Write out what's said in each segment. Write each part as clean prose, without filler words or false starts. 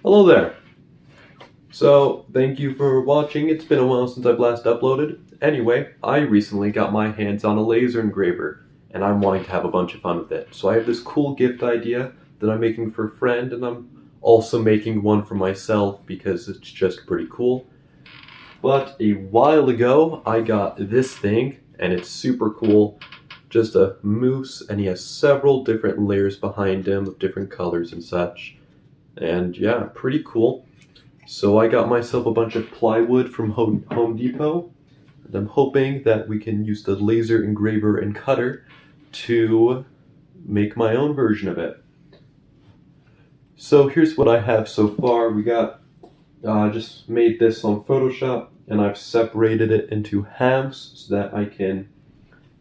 Hello there. So, thank you for watching. It's been a while since I've last uploaded. Anyway, I recently got my hands on a laser engraver, and I'm wanting to have a bunch of fun with it. So I have this cool gift idea that I'm making for a friend, and I'm also making one for myself because it's just pretty cool. But a while ago, I got this thing, and it's super cool. Just a moose, and he has several different layers behind him of different colors and such. And yeah, pretty cool. So I got myself a bunch of plywood from Home Depot, and I'm hoping that we can use the laser engraver and cutter to make my own version of it. So here's what I have so far. We got, just made this on Photoshop, and I've separated it into halves so that I can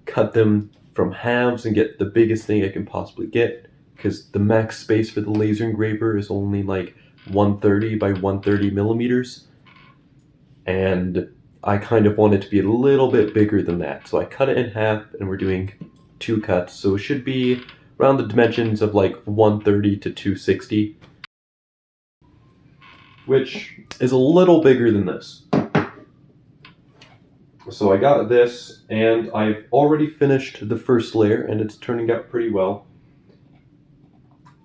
cut them from halves and get the biggest thing I can possibly get, because the max space for the laser engraver is only like 130 by 130 millimeters, and I kind of want it to be a little bit bigger than that. So I cut it in half, and we're doing 2 cuts, so it should be around the dimensions of like 130 to 260, which is a little bigger than this. So I got this, and I've already finished the first layer, and it's turning out pretty well.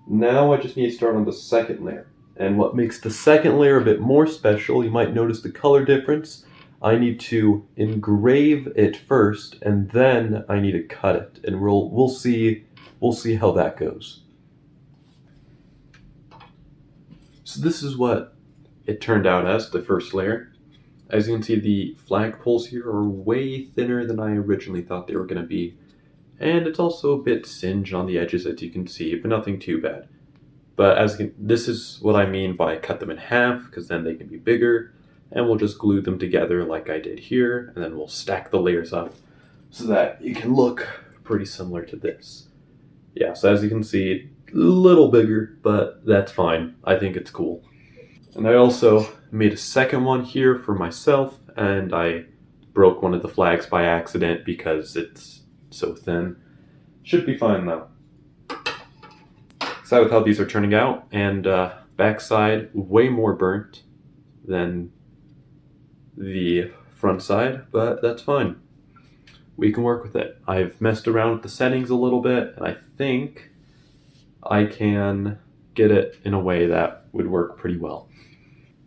Now I just need to start on the second layer. And what makes the second layer a bit more special, you might notice the color difference. I need to engrave it first, and then I need to cut it, and we'll see how that goes. So this is what it turned out as, the first layer. As you can see, the flagpoles here are way thinner than I originally thought they were going to be. And it's also a bit singed on the edges, as you can see, but nothing too bad. But this is what I mean by cut them in half, because then they can be bigger, and we'll just glue them together like I did here, and then we'll stack the layers up so that it can look pretty similar to this. Yeah, so as you can see, a little bigger, but that's fine. I think it's cool. And I also made a second one here for myself, and I broke one of the flags by accident because it's so thin. Should be fine though. Excited with how these are turning out, and backside way more burnt than the front side, but that's fine. We can work with it. I've messed around with the settings a little bit, and I think I can get it in a way that would work pretty well.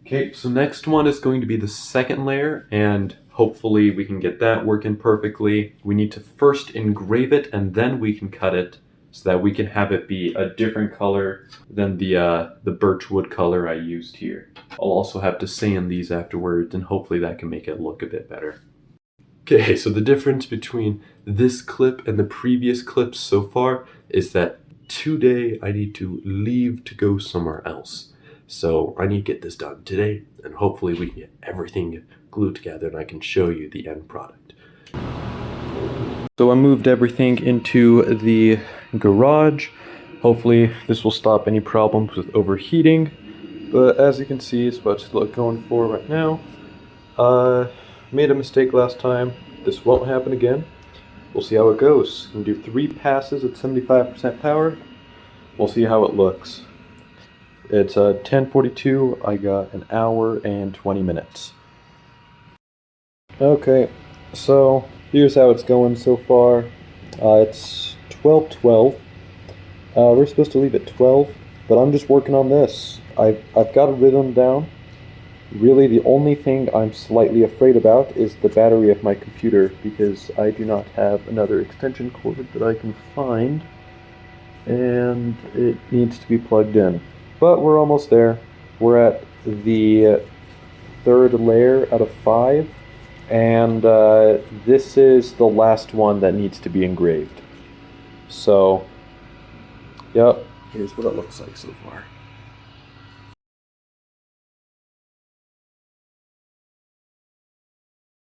Okay, so next one is going to be the second layer, and hopefully we can get that working perfectly. We need to first engrave it, and then we can cut it so that we can have it be a different color than the birchwood color I used here. I'll also have to sand these afterwards, and hopefully that can make it look a bit better. Okay, so the difference between this clip and the previous clips so far is that today I need to leave to go somewhere else. So I need to get this done today, and hopefully we can get everything glued together and I can show you the end product. So I moved everything into the garage. Hopefully this will stop any problems with overheating. But as you can see, it's what's going for right now. Made a mistake last time. This won't happen again. We'll see how it goes. I'm gonna do 3 passes at 75% power. We'll see how it looks. It's 10:42. I got an hour and 20 minutes. Okay, so here's how it's going so far. It's 12:12. We're supposed to leave at 12, but I'm just working on this. I've got a rhythm down. Really, the only thing I'm slightly afraid about is the battery of my computer, because I do not have another extension cord that I can find, and it needs to be plugged in. But we're almost there. We're at the 3rd layer out of 5, and this is the last one that needs to be engraved. So, yep, here's what it looks like so far.